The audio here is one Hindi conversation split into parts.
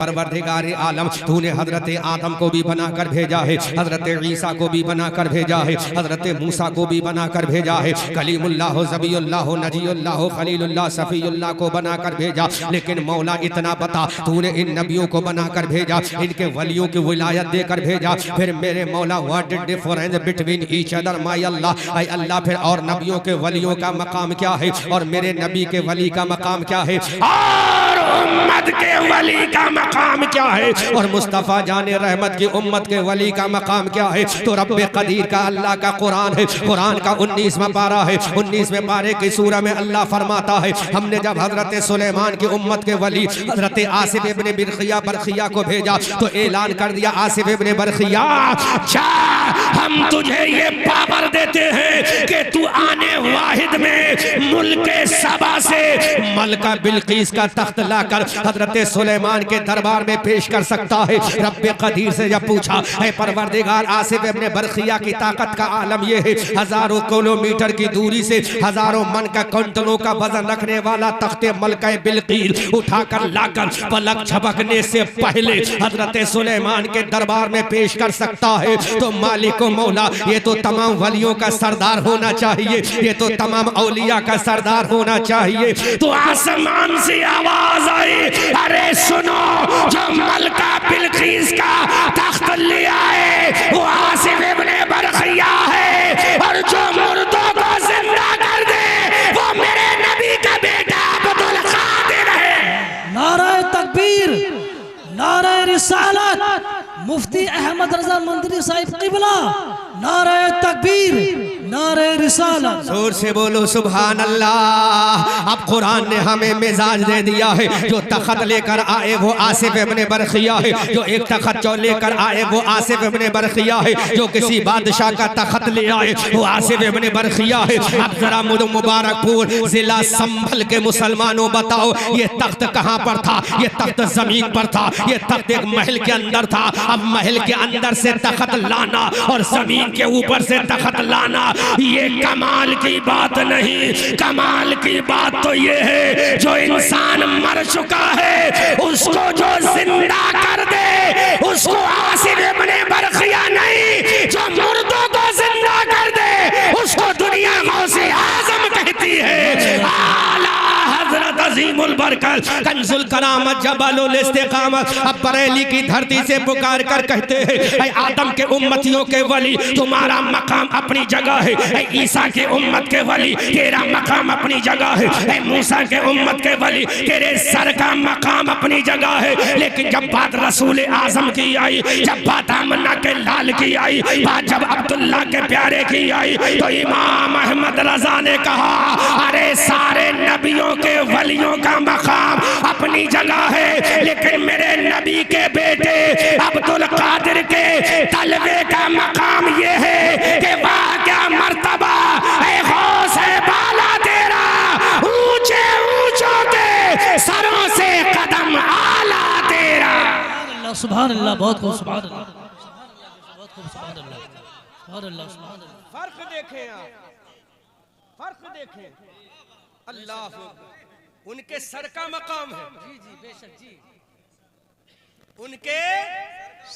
परवरदिगार आलम तूने हजरत आदम को भी बनाकर भेजा है, हजरत ईसा को भी बनाकर भेजा है, हजरत मूसा को भी बनाकर भेजा है, कलीमुल्लाह ज़बीउल्लाह नजीउल्लाह खलीलुल्लाह सफ़ीउल्लाह को बनाकर भेजा। लेकिन मौला इतना बता, तूने इन नबियों को बनाकर भेजा, इनके वलियों की विलायत देकर भेजा, फिर मेरे मौला what is difference between each other my Allah, ऐ अल्लाह फिर और नबियों के वलियों का मकाम क्या है और मेरे नबी के वली का मकाम क्या है और उम्मत के वली का मकाम क्या है और मुस्तफ़ा जाने रहमत की उम्मत के वली का मकाम क्या है। तो रब्बे कदीर का अल्लाह का कुरान है, कुरान का 19वां पारा है, 19वें पारे की सूरह में अल्लाह फरमाता है, हमने जब हजरत सुलेमान की उम्मत के वली हजरत आसिफ इब्ने बरखिया को भेजा तो ऐलान कर दिया, आसिफ इब्ने बरखिया जा, हम तुझे ये पावर देते हैं कि तू आने वाहिद में मुल्क सबा से मलका बिल्कीस का तख्त लाकर हजरत सुलेमान के दरबार में पेश कर सकता है। रब्बे कदीर से जब पूछा, है परवरदिगार आसिफ इब्ने बरखिया की ताकत का आलम यह है, हजारों किलोमीटर की दूरी से हजारों मन का कुंटलों का वजन रखने वाला तख्ते मलका बिल्कीस उठाकर लाकर पलक झपकने से पहले हजरत सुलेमान के दरबार में पेश कर सकता है। तो मालिक मौला ये तो तमाम वलियों का सरदार होना चाहिए, ये तो तमाम औलिया का सरदार होना चाहिए। तो आसमान से आवाज आई, अरे सुनो, जो मलका बिल्कीस का तख्त ले आए वो आसिफ इब्ने बरखिया है और जो मुर्दों को जिंदा कर दे वो मेरे नबी का बेटा अब्दुल कादिर है। नारे तकबीर, नारे रिसालत, मुफ्ती अहमद रजा मंदरी साहिब क़िबला, नारे तकबीर, नारे रिसालत। जोर से बोलो सुभान अल्लाह। अब कुरान ने हमें मिजाज दे दिया है, जो तख्त लेकर आए वो आसिफ इब्ने बरखिया है, जो एक तख्त जो लेकर आए वो आसिफ इब्ने बरखिया है, जो किसी बादशाह का तख्त ले आए वो आसिफ इब्ने बरखिया है। अब जरा मुबारकपुर जिला संभल के मुसलमानों बताओ, ये तख्त कहाँ पर था? ये तख्त जमीन पर था, ये तख्त एक महल के अंदर था। अब महल के अंदर से तख्त लाना और जमीन के ऊपर से तख्त लाना ये कमाल की बात नहीं, कमाल की बात तो ये है जो इंसान मर चुका है उसको जो जिंदा कर दे उसको आसिफ इब्ने बरखिया नहीं, जो मुर्दों को जिंदा कर दे उसको दुनिया गौसे आजम कहती है। आला हजरत अजीमुल बरकत कंजुल करामत जबलुल इस्तिकामत अब बरेली की धरती से पुकार कर कहते हैं, ऐ आदम के उम्मतियों के वली तुम्हारा मकाम अपनी जगह है, ऐ ईसा के उम्मत के वली तेरा मकाम अपनी जगह है, ऐ मूसा के उम्मत के वली तेरे सर का मकाम अपनी जगह है। लेकिन जब बात रसूल आजम की आई, जब बात आमना के लाल की आई, बात जब अब्दुल्ला के प्यारे की आई, तो इमाम अहमद रजा ने कहा, अरे सारे नबियों के वलियों का मकाम अपनी जगह है, लेकिन मेरे नबी के बेटे अब्दुल कादिर के तलबे का मकाम ये है कि वाह क्या मर्तबा ऐ गौस है बाला तेरा, ऊंचे ऊंचों के सरों से कदम आला तेरा। सुभान अल्लाह, बहुत खूब, सुभान अल्लाह, बहुत खूब, सुभान अल्लाह, सुभान अल्लाह, सुभान अल्लाह। फर्क देखें आप, फर्क देखें, अल्लाह उनके सर का मकाम है, जी जी बेशक जी, उनके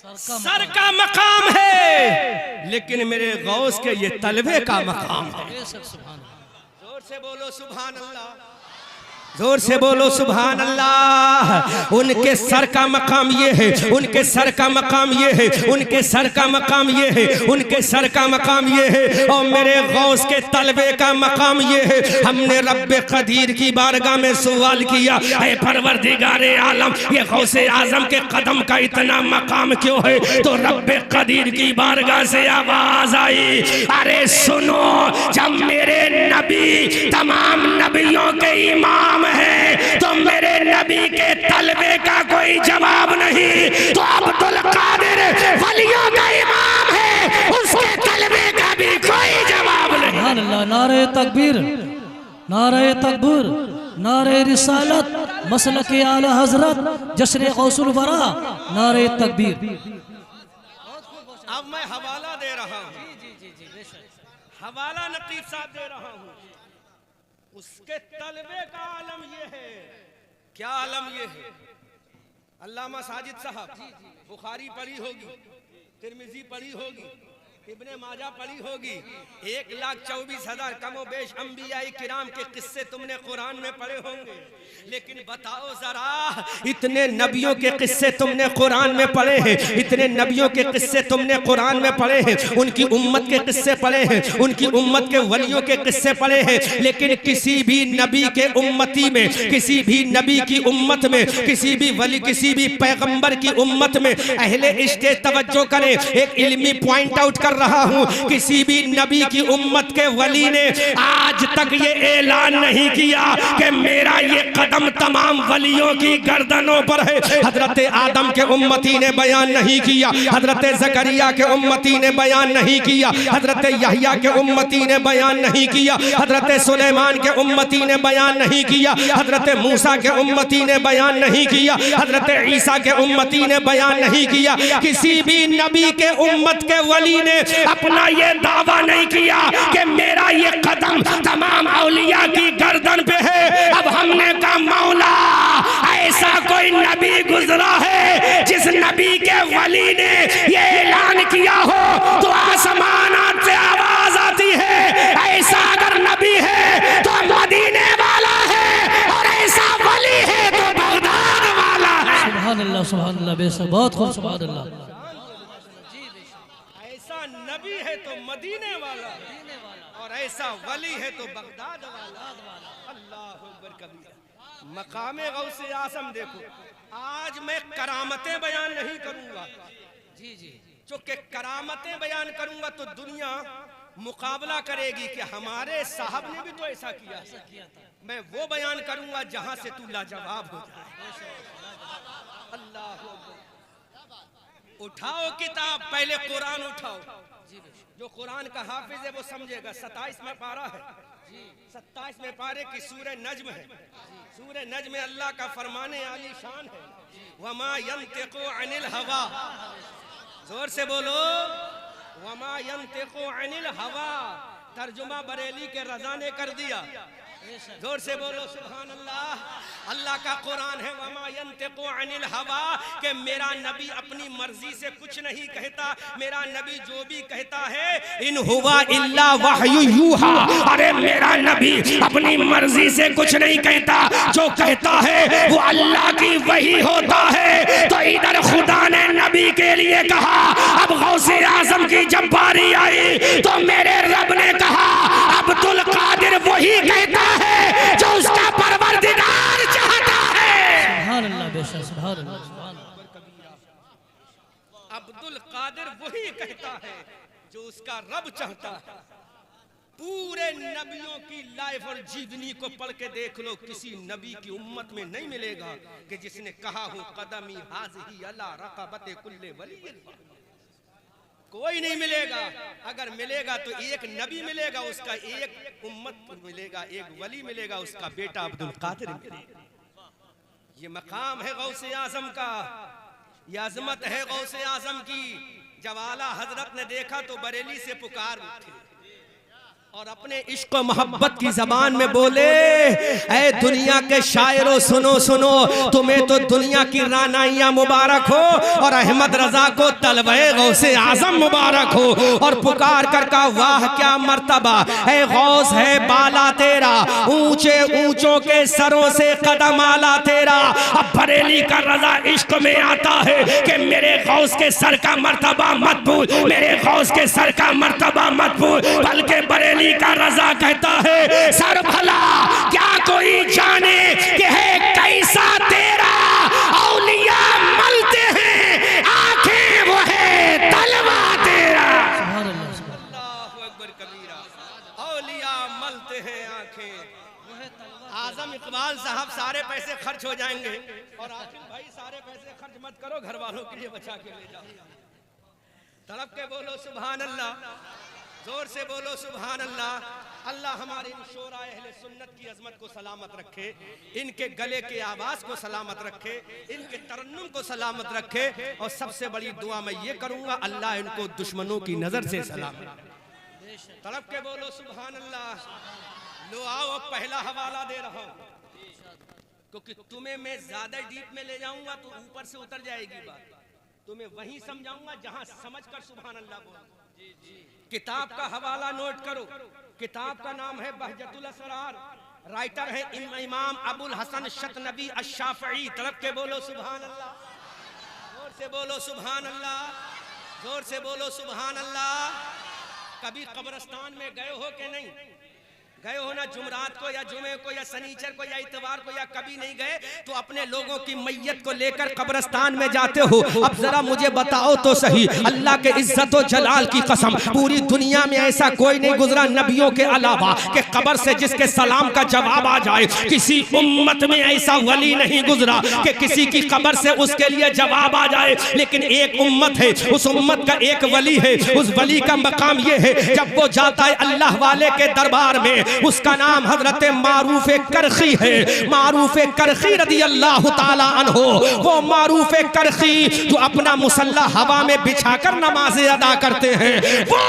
सर का मकाम है, लेकिन मेरे गौस के ये तलबे का मकाम है। जोर से बोलो सुभान अल्लाह, जोर से बोलो सुभान अल्लाह। उनके सर का मकाम ये है, उनके सर का मकाम ये है, उनके सर का मकाम ये है, उनके सर का मकाम ये है, और मेरे गौस के तलबे का मकाम ये है। हमने रब्बे कदीर की बारगाह में सवाल किया, ऐ परवरदिगारे आलम ये गौसे आजम के कदम का इतना मकाम क्यों है? तो रब्बे कदीर की बारगाह से आवाज आई, अरे सुनो, जब मेरे नबी तमाम नबियों के इमाम है तो मेरे नबी के तलबे का कोई जवाब नहीं, तो अब्दुल कादिर वलियों का इमाम है, उसके तलबे का भी कोई जवाब नहीं। सुभान अल्लाह, नारे तकबीर, नारे तकबीर, नारे रिसालत, मसलक आला हजरत, जश्न गौसुल वरा, नारे तकबीर। अब मैं हवाला दे रहा हूँ, हवाला नकीब साहब दे रहा हूँ, उसके तलबे का आलम ये है। क्या आलम ये है? अल्लामा साजिद साहब बुखारी पढ़ी होगी, तिरमिजी पढ़ी होगी, इब्ने माजा पढ़ी होगी। 1,24,000 कमो बेश अंबिया किराम के किस्से तुमने कुरान में पढ़े होंगे, लेकिन बताओ जरा इतने नबियों के किस्से तुमने कुरान में पढ़े हैं, इतने नबियों के किस्से तुमने कुरान में पढ़े हैं, उनकी उम्मत के किस्से पढ़े हैं, उनकी उम्मत के वलियों के किस्से पढ़े हैं, लेकिन किसी भी नबी के उम्मती में, किसी भी नबी की उम्मत में, किसी भी वली, किसी भी पैगंबर की उम्मत में अहले इश्क़ तवज्जो करें, एक इल्मी पॉइंट आउट कर रहा हूं, किसी भी नबी की उम्मत के वली ने आज तक ये ऐलान नहीं किया कि मेरा ये कदम तमाम वलियों की गर्दनों पर है। हजरत आदम के उम्मती ने बयान नहीं किया, हजरत ज़करिया के उम्मती ने बयान नहीं किया, हजरत यहया के उम्मती ने बयान नहीं किया, हजरत सुलेमान के उम्मती ने बयान नहीं किया, हजरत मूसा के उम्मती ने बयान नहीं किया, हजरत ईसा के उम्मती ने बयान नहीं किया। किसी भी नबी के उम्मत के वली ने अपना ये दावा नहीं किया कि मेरा ये कदम तमाम औलिया की गर्दन पे है। अब हमने कहा मौला ऐसा कोई नबी गुजरा है जिस नबी के वली ने ये ऐलान किया हो तो आसमान से आवाज आती है, ऐसा अगर नबी है तो मदीने वाला है और ऐसा वली है तो बगदाद वाला है। सुभान अल्लाह, सुभान अल्लाह, बेशक बहुत खूब, सुभान अल्लाह। नबी है तो मदीने वाला और ऐसा वली है तो बगदाद वाला। अल्लाहु अकबर कबीरा। मकामे गौसे आज़म देखो, आज मैं करामतें बयान नहीं करूंगा जी, चूंकि करामतें बयान करूंगा तो दुनिया मुकाबला करेगी कि हमारे साहब ने भी तो ऐसा किया था। मैं वो बयान करूंगा जहां से तू लाजवाब हो जाए। अल्लाहु अकबर। उठाओ किताब, पहले कुरान उठाओ, जो कुरान का हाफिज है वो समझेगा। 27 में पारा है, 27 में पारे की सूरह नज्म है। सूरह नज्म में अल्लाह का फरमाने आली शान है, वमा यंतिकु अनिल हवा। जोर से बोलो, वमा यंतिकु अनिल हवा। तर्जुमा बरेली के रजा ने कर दिया। जोर से बोलो सुभान अल्लाह। अल्लाह का कुरान है वमा यंतिकु अनिल हवा, कि मेरा नबी अपनी मर्जी से कुछ नहीं कहता, मेरा नबी जो भी कहता है इन हुवा इल्ला वहयु यूहा। अरे मेरा नबी अपनी मर्जी से कुछ नहीं कहता, जो कहता है वो अल्लाह की वही होता है। तो इधर खुदा ने नबी के लिए कहा, अब गौसे आजम की जब बारी आई तो मेरे रब ने कहा अब्दुल कादिर वही कहता है जो उसका परवरदिगार चाहता है। सुभान अल्लाह, बेशक सुभान अल्लाह, सुभान अल्लाह। अब्दुल कादिर वही कहता है जो उसका रब चाहता है। पूरे नबियों की लाइफ और जीवनी को पढ़ के देख लो, किसी नबी की उम्मत में नहीं मिलेगा कि जिसने कहा हो कदमी हाज़िही अला रक़बते कुल्ले वली। कोई नहीं मिलेगा। अगर मिलेगा तो एक नबी मिलेगा, उसका एक उम्मत मिलेगा, एक वली मिलेगा, उसका बेटा अब्दुल कादिर मिलेगा। ये मकाम है गौसे आजम का, ये अजमत है गौसे आजम की। जब आला हजरत ने देखा तो बरेली से पुकार उठी और अपने इश्क मोहब्बत की जबान में बोले, ऐ दुनिया के शायरों सुनो सुनो, तुम्हें तो दुनिया की रानाइयां मुबारक हो और अहमद रजा को तलबे गौसे आजम मुबारक हो। और पुकार कर का वाह क्या मर्तबा है, गौस है बाला तेरा, ऊंचे ऊंचों के सरों से कदम आला तेरा। अब बरेली का रजा इश्क में आता है कि मेरे गौस के सर का मर्तबा मत भूल, मेरे गौस के सर का मर्तबा मत भूल। बल्कि बरेली का रजा कहता है, सर भला क्या कोई जाने कि है कैसा तेरा, औलिया मलते हैं आंखें वो है तलवा तेरा। अल्लाहु अकबर कबीरा। औलिया मलते हैं आंखें वो है तलवा। आजम इकबाल साहब सारे पैसे खर्च हो जाएंगे और आखिर भाई सारे पैसे खर्च मत करो, घर वालों के लिए बचा के ले जाओ। तड़प के बोलो सुभान अल्लाह, जोर से बोलो सुभान अल्लाह। अल्लाह हमारे इन शोरा अहले सुन्नत की अजमत को सलामत रखे, इनके गले के आवाज़ को सलामत रखे, इनके तरन्नुम को सलामत रखे। और सबसे बड़ी दुआ मैं ये करूँगा, अल्लाह इनको दुश्मनों की नज़र से सलामत। तड़प के बोलो सुभान अल्लाह। लो आओ, अब पहला हवाला दे रहा हूँ। क्योंकि तुम्हें मैं ज्यादा डीप में ले जाऊंगा तो ऊपर से उतर जाएगी बात। तुम्हें वहीं समझाऊंगा जहां समझकर सुभान अल्लाह बोलो। किताब का हवाला नोट करो। किताब का नाम है बहजतुल असरार। राइटर है इमाम अबुल हसन शतनबी अश-शाफ़िई। तड़प के बोलो सुभान अल्लाह, जोर से बोलो सुभान अल्लाह, जोर से बोलो सुभान अल्लाह। कभी कब्रिस्तान में गए हो कि नहीं? गए हो ना? जुमरात को या जुमे को या शनीचर को या इतवार को, या कभी नहीं गए तो अपने लोगों की मैयत को लेकर कब्रिस्तान में जाते हो। अब जरा मुझे बताओ तो सही, अल्लाह के इज्जत और जलाल की कसम, पूरी दुनिया में ऐसा कोई नहीं गुजरा नबियों के अलावा कि कब्र से जिसके सलाम का जवाब आ जाए। किसी उम्मत में ऐसा वली नहीं गुजरा कि किसी की कब्र से उसके लिए जवाब आ जाए। लेकिन एक उम्मत है, उस उम्मत का एक वली है। उस वली का मकाम ये है, जब वो जाता है अल्लाह वाले के दरबार में, उसका नाम हजरत मारूफ करखी है। मारूफ करखी रदी अल्लाह ताला अन्हो, वो मारूफ करखी जो अपना मुसल्ला हवा में बिछाकर नमाजें अदा करते हैं, वो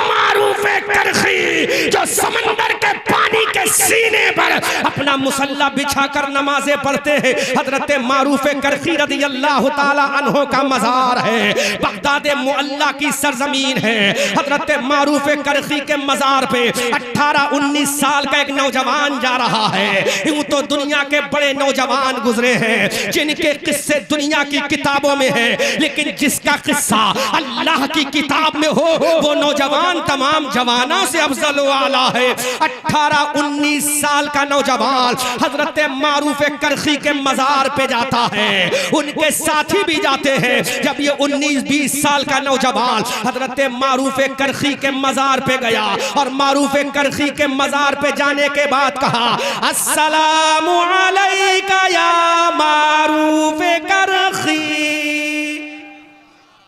मारूफ करखी जो समंदर के पानी के सीने पर अपना मुसल्ला बिछाकर नमाजें पढ़ते हैं। हजरत मारूफ करखी रदी अल्लाह ताला अन्हो का मजार है, बगदाद मुअल्ला की सरजमीन है। हजरत मारूफ करखी के मजार पे 18-19 साल का एक नौजवान जा रहा है। यूं तो दुनिया के बड़े नौजवान गुजरे हैं जिनके किस्से दुनिया की किताबों में है, लेकिन जिसका किस्सा अल्लाह की किताब में हो वो नौजवान तमाम जवानों से अफजल व आला है। 18-19 साल का नौजवान हजरत मारूफ करखी के मजार पे जाता है, उनके साथी भी जाते हैं। जब ये 19-20 साल का नौजवान हजरत मारूफ करखी के मजार पे गया और मारूफ करखी के मजार पे जाने के बाद कहा, अस्सलामु अलैका या मारूफ करखी।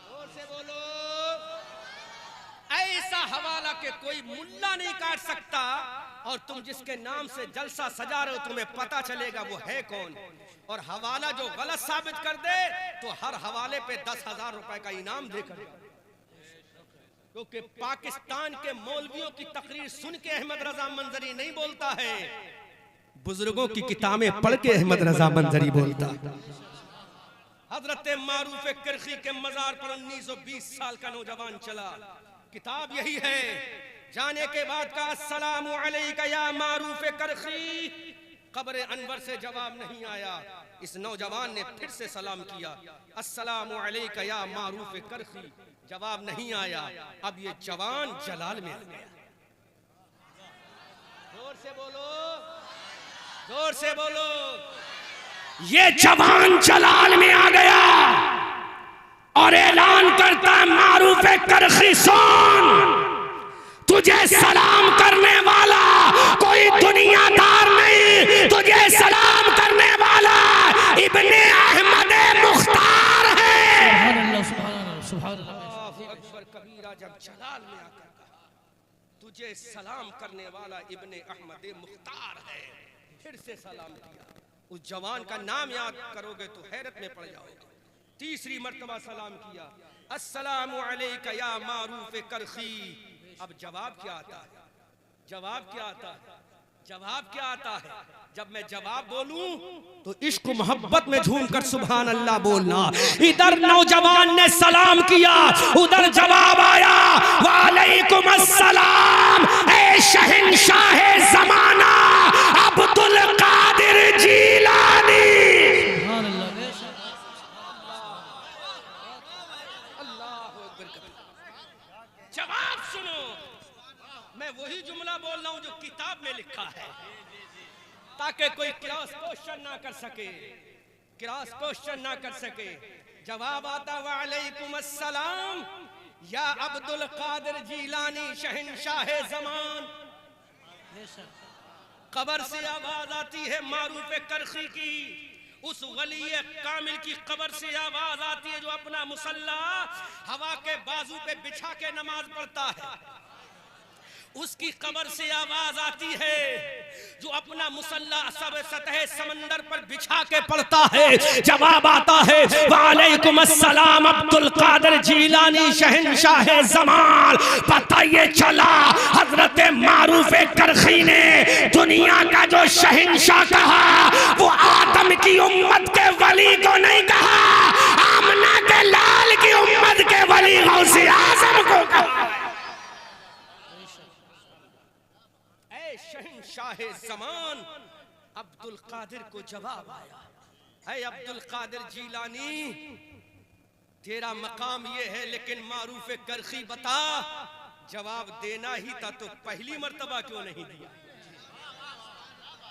जोर से बोलो। ऐसा हवाला के कोई मुल्ला नहीं काट सकता, और तुम जिसके नाम से जलसा सजा रहे हो तुम्हें पता चलेगा वो है कौन। और हवाला जो गलत साबित कर दे तो हर हवाले पे 10,000 रुपए का इनाम देकर, क्योंकि पाकिस्तान के मौलवियों की तकरीर सुन के अहमद रजा मंजरी नहीं बोलता है, बुजुर्गों की किताबें पढ़ के अहमद रजा मंजरी बोलता। हजरत मारूफ करखी के मजार पर 19-20 साल का नौजवान चला, किताब यही है। जाने के बाद का अस्सलामु अलैका या मारूफ करखी। कब्र अनवर से जवाब नहीं आया। इस नौजवान ने फिर से सलाम किया, अस्सलामु अलैका या मारूफ करखी। जवाब नहीं आया। अब ये जवान जलाल में आ गया। जोर से बोलो, जोर से बोलो। ये जवान जलाल में आ गया और ऐलान करता है, मारूफ करखी सुन, तुझे सलाम करने वाला कोई दुनियादार नहीं, तुझे सलाम करने वाला इब्ने अहमद मुख्तार है। सुभान अल्लाह। कबीरा जब जलाल में आकर कहा, तुझे सलाम करने वाला इब्ने अहमद मुख्तार है, फिर से सलाम किया। उस जवान का नाम याद करोगे तो हैरत में पड़ जाओगे। तीसरी मर्तबा सलाम किया, अस्सलामु अलैका या मारूफ करखी। अब जवाब क्या आता है? जवाब क्या आता है? जवाब क्या आता है? जब मैं जवाब बोलूं तो इश्क मोहब्बत में झूमकर सुभान अल्लाह बोलना। इधर नौजवान ने सलाम किया, उधर जवाब आया, वालेकुम अस्सलाम ए शहंशाह ज़माना अब्दुल कादिर जीलानी। जवाब सुनो, मैं वही जुमला बोल रहा हूं जो किताब में लिखा है, ताकि कोई क्रॉस क्वेश्चन ना कर सके, क्रॉस क्वेश्चन ना कर सके। जवाब आता, वालेकुम अस्सलाम या अब्दुल कादिर जीलानी शहंशाह ज़मान। कब्र से आवाज आती है मारूफ करखी की, उस वली कामिल की कब्र से आवाज आती है जो अपना मुसल्ला हवा के बाजू पे बिछा के नमाज पढ़ता है। उसकी कब्र से आवाज आती है, जो अपना मुसल्ला सब सतह समंदर पर बिछा के पढ़ता है, जवाब आता है वालेकुम अस्सलाम अब्दुल कादिर जीलानी शहंशाह ज़मान। पता ये चला हजरत मारूफ करखी ने दुनिया का जो शहंशाह कहा वो आदम की उम्मत के वली को नहीं कहा, आमना के लाल की उम्मत के वली गौसे आज़म को कहा। शहंशाह ज़मान अब्दुल कादिर को जवाब आया, है अब्दुल कादिर जीलानी तेरा मकाम ये है, लेकिन मारूफ करखी बता जवाब देना ही था तो पहली मर्तबा क्यों नहीं दिया?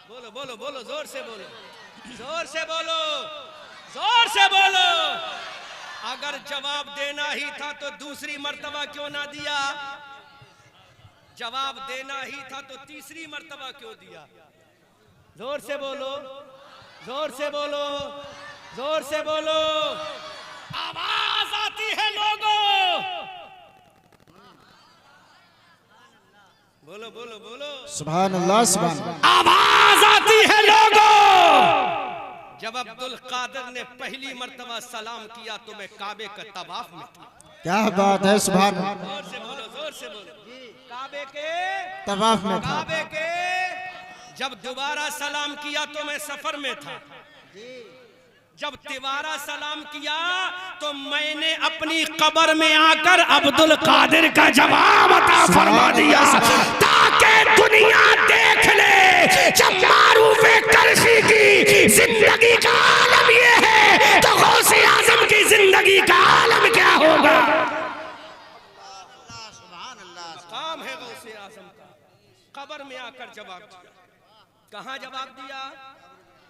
बोलो बोलो बोलो, जोर से बोलो, जोर से बोलो, जोर से बोलो। अगर जवाब देना ही था तो दूसरी मर्तबा क्यों ना दिया? जवाब देना ही था तो तीसरी मर्तबा क्यों दिया? जोर से बोलो, जोर से बोलो, जोर से बोलो। आवाज आती है लोगों, बोलो बोलो बोलो, सुभान अल्लाह सुभान अल्लाह। आवाज आती है लोगों। जब अब्दुल कादिर ने पहली मर्तबा सलाम किया तो मैं काबे के तवाफ में था। क्या बात है, सुभान अल्लाह। जोर से बोलो, जोर से बोलो। काबे के तवाफ में था। काबे के जब दोबारा सलाम किया तो मैं सफर में था। जब तिवारा सलाम किया तो मैंने अपनी कब्र में आकर अब्दुल कादिर का जवाब अता फरमा दिया, ताकि दुनिया देख ले जब मारूफ करखी की जिंदगी का आलम ये है तो गौसे आजम की जिंदगी का आलम क्या होगा? काम है गौसे आजम का। कब्र में आकर जवाब दिया। कहाँ जवाब दिया?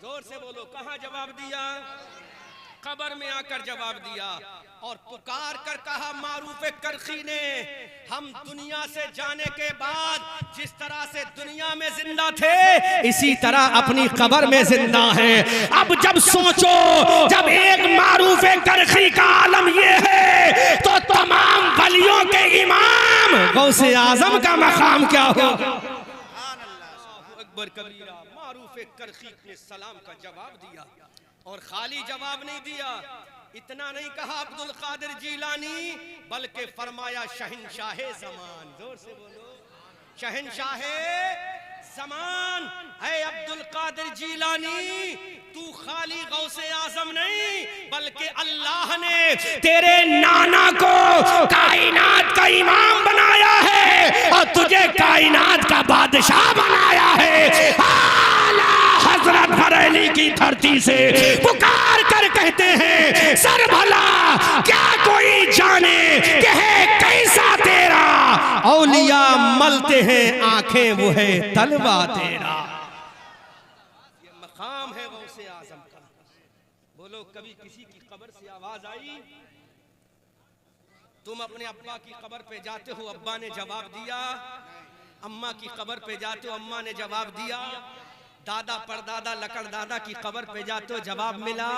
जोर से बोलो, कहाँ जवाब दिया? कब्र में आकर जवाब दिया और पुकार कर कहा मारूफ करखी ने, हम दुनिया से जाने के बाद जिस तरह से दुनिया में जिंदा थे इसी तरह अपनी कब्र में जिंदा हैं। अब जब सोचो, जब एक मारूफ करखी का आलम ये है तो तमाम वलियों के इमाम गौसे आजम का मकाम क्या होगा? अकबर कबीरा। मारूफ करखी ने सलाम का जवाब दिया और खाली जवाब नहीं दिया, इतना नहीं कहा अब्दुल कादिर जीलानी, बल्कि फरमाया शहंशाह ज़मान। जोर से बोलो, शहंशाह ज़मान है अब्दुल कादिर जीलानी, तू खाली गौसे आजम नहीं बल्कि अल्लाह ने तेरे नाना को कायनात का इमाम बनाया है और तुझे कायनात का बादशाह बनाया है। आला हजरत बरेली की धरती से पुकार कर कहते हैं, सर भला क्या कोई जाने कि है कैसा तेरा, औलिया मलते हैं आंखें वो है तलवा तेरा। ये मकाम है गौसे आजम का। बोलो, कभी किसी की कब्र से आवाज आई? तुम अपने अब्बा की कब्र पे जाते हो, अब्बा ने जवाब दिया। अम्मा की कब्र पे जाते हो, अम्मा ने जवाब दिया। दादा परदादा लकड़ दादा की कब्र पे जाते हो, जवाब मिला?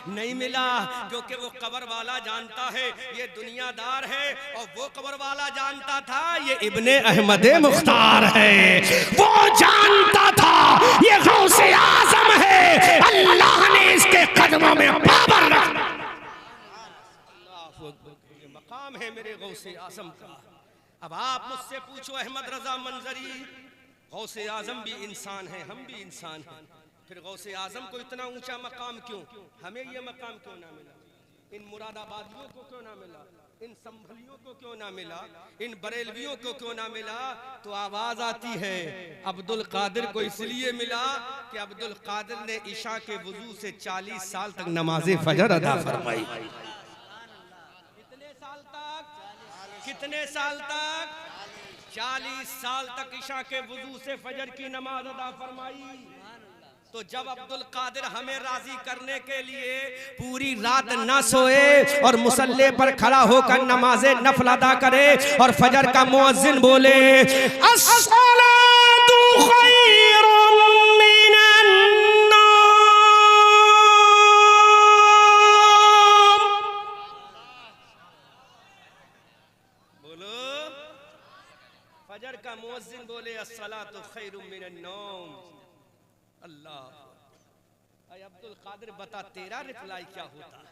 नहीं मिला, क्योंकि वो कब्र वाला जानता है ये दुनियादार है और वो कब्र वाला जानता था ये इब्ने अहमद मुख्तार है। वो जानता था ये गौसे आजम है, अल्लाह ने इसके कदमों में पावर रखा। ये मकाम है मेरे गौसे आजम का। अब आप मुझसे पूछो अहमद रजा मंजरी, गौसे आजम भी इंसान है, हम भी इंसान हैं, फिर गौसे आजम को इतना ऊंचा मकाम क्यों? हमें ये मकाम क्यों ना मिला? इन मुरादाबादियों को क्यों ना मिला? इन संभलियों को क्यों ना मिला? इन बरेलवियों को क्यों ना मिला? तो आवाज आती है अब्दुल कादिर को इसलिए मिला कि अब्दुल कादिर ने ईशा के वुजू से 40 साल तक नमाज़े फजर अदा फरमाई। कितने साल तक? कितने साल तक? 40 साल तक ईशा के वुजू से फजर की नमाज अदा फरमाई। तो जब अब्दुल कादिर हमें राजी करने के लिए पूरी रात न सोए और मुसल्ले पर खड़ा होकर नमाज़े नफल अदा करे और फजर का मुअज्जिन बोले अस्सलातु खैरुम मिनन नौम, बोलो फजर का मुअज्जिन बोले अस्सलातु खैरुम मिनन नौम। अल्लाह, अय अब्दुल कादिर बता तेरा रिप्लाई क्या होता है,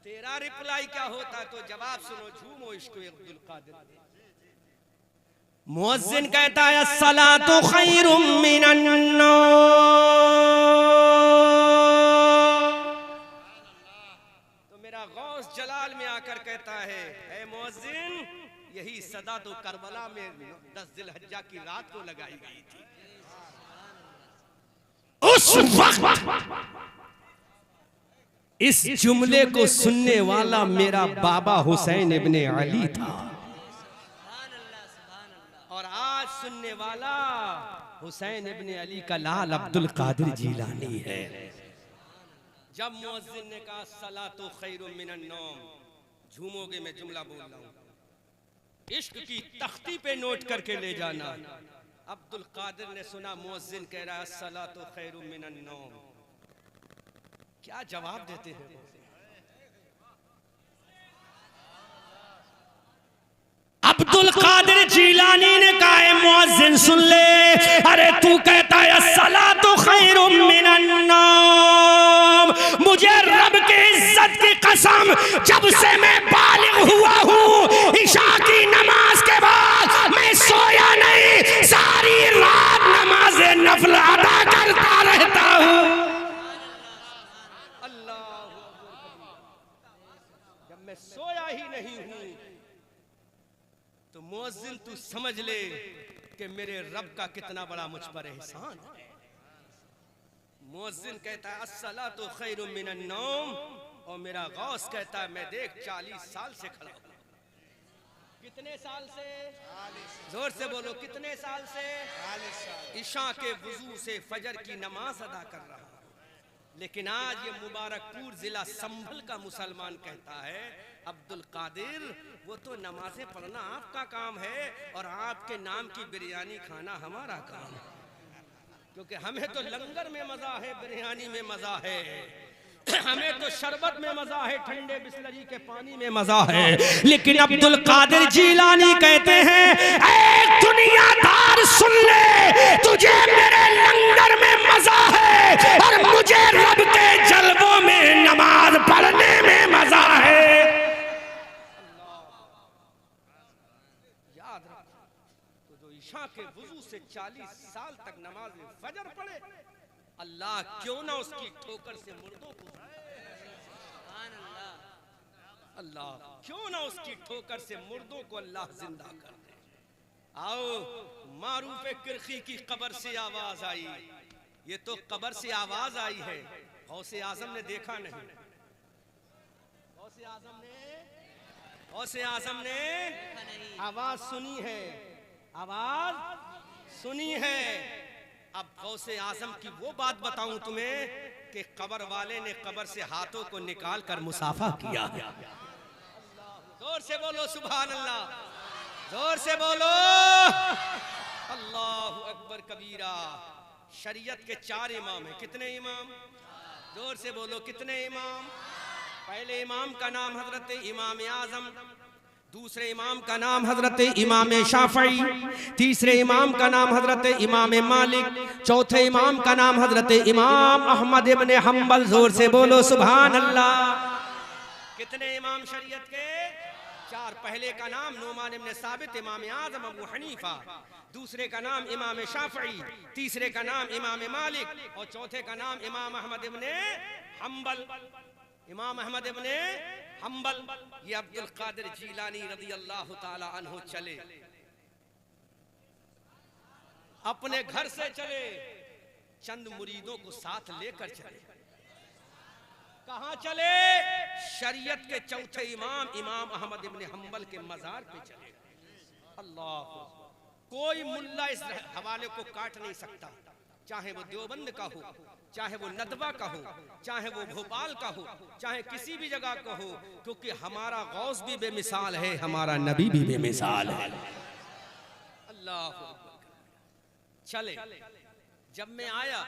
तेरा रिप्लाई क्या होता है? तो जवाब सुनो, झूमो इश्क अब्दुल कादिर। मुअज्जिन कहता है अस्सलातु खैरुम मिनन नौम। तो मेरा गौस जलाल में आकर कहता है, ऐ मुअज्जिन, यही सदा तो करबला में 10 जिलहज्जा की रात को लगाई गई थी। उस वक्त इस जुमले को सुनने वाला मेरा बाबा हुसैन इब्ने अली था, और आज सुनने वाला हुसैन इब्ने अली का लाल अब्दुल कादिर जीलानी है। जब मुअज्जिन ने कहा सलातो खैरुम मिनन नौम, झूमोगे, मैं जुमला बोल रहा हूं, इश्क की तख्ती पे नोट करके ले जाना। अब्दुल कादिर ने सुना मुअज्जिन कह रहा है सलातो खैरुम मिनन नौम, क्या जवाब देते हैं? अब्दुल कादिर जीलानी ने कहा है मुअज्जिन सुन ले, अरे तू कहता है सलातो खैरुम मिनन नौम, मुझे रब के इज्जत की कसम, जब से मैं बालिग हुआ हूँ इशा की नमाज के बाद मैं सोया नहीं, सारी रात नमाज नफल अदा करता रहता हूँ। अल्लाह, जब मैं सोया ही नहीं हूँ तो मुअज्जिन तू समझ ले कि मेरे रब का कितना बड़ा मुझ पर एहसान है। मुअज्जिन कहता है अस्सलातु खैरुम मिनन नौम, और मेरा गौस कहता है मैं देख 40 साल से खड़ा हूं। कितने साल से? जोर से बोलो, कितने साल से? 40 साल। इशा के वुजू से फजर की नमाज अदा कर रहा हूं, लेकिन आज ये मुबारकपुर जिला संभल का मुसलमान कहता है अब्दुल कादिर, वो तो नमाजें पढ़ना आपका काम है और आपके नाम की बिरयानी खाना हमारा काम है, क्योंकि हमें तो लंगर में मजा है, बिरयानी में मजा है, हमें तो शरबत में मजा है, ठंडे बिस्लरी के पानी में मजा है। लेकिन अब्दुल कादिर जीलानी कहते हैं ऐ दुनियादार सुन ले, तुझे मेरे लंगर में मजा है और मुझे रब के जलवों में नमाज पढ़ने में मजा है। याद रखो, तो जो इशा के वुजू से 40 साल तक नमाज फजर पढ़े, अल्लाह क्यों ना उसकी ठोकर से मुर्दों को, अल्लाह क्यों ना उसकी ठोकर से मुर्दों को अल्लाह जिंदा कर दे। आओ, मारूफ किरखी की कब्र से आवाज आई, ये तो कब्र से आवाज आई है, गौसे आजम ने देखा नहीं, गौसे आजम ने आवाज सुनी है, आवाज सुनी है। अब गौसे आजम की वो बात बताऊं तुम्हें कि कब्र वाले ने कब्र से हाथों को निकाल कर मुसाफा किया। जोर से बोलो सुभान अल्लाह, जोर से बोलो अल्लाहु अकबर कबीरा। शरीयत के 4 इमाम हैं, कितने इमाम? जोर से बोलो कितने इमाम? पहले इमाम का नाम हजरत इमाम आजम, दूसरे इमाम का नाम हजरत इमाम शाफई, तीसरे इमाम का नाम हजरत इमाम मालिक, चौथे इमाम का नाम हजरत इमाम अहमद इब्ने हम्बल। जोर से बोलो सुभान अल्लाह। कितने इमाम शरीयत के? 4। पहले का नाम नुमान इब्ने साबित इमाम आजम अबू हनीफा, दूसरे का नाम इमाम शाफई, तीसरे का नाम इमाम मालिक और चौथे का नाम इमाम अहमद इब्ने हम्बल। इमाम अहमद इब्ने हम्बल, ये अब्दुल कादिर जीलानी रज़ी अल्लाह ताला अन्हु चले, अपने घर से चले, चंद मुरीदों को साथ लेकर चले। कहां चले? शरीयत के चौथे इमाम इमाम अहमद इब्ने हम्बल के मजार पे चले। अल्लाह, कोई मुल्ला इस हवाले को काट नहीं सकता, चाहे वो देवबंद का हो, चाहे वो नदवा का हो, चाहे वो भोपाल का हो, चाहे किसी भी जगह का हो, क्योंकि हमारा गौस भी बेमिसाल है, हमारा नबी भी बेमिसाल है। अल्लाह चले। जब मैं आया,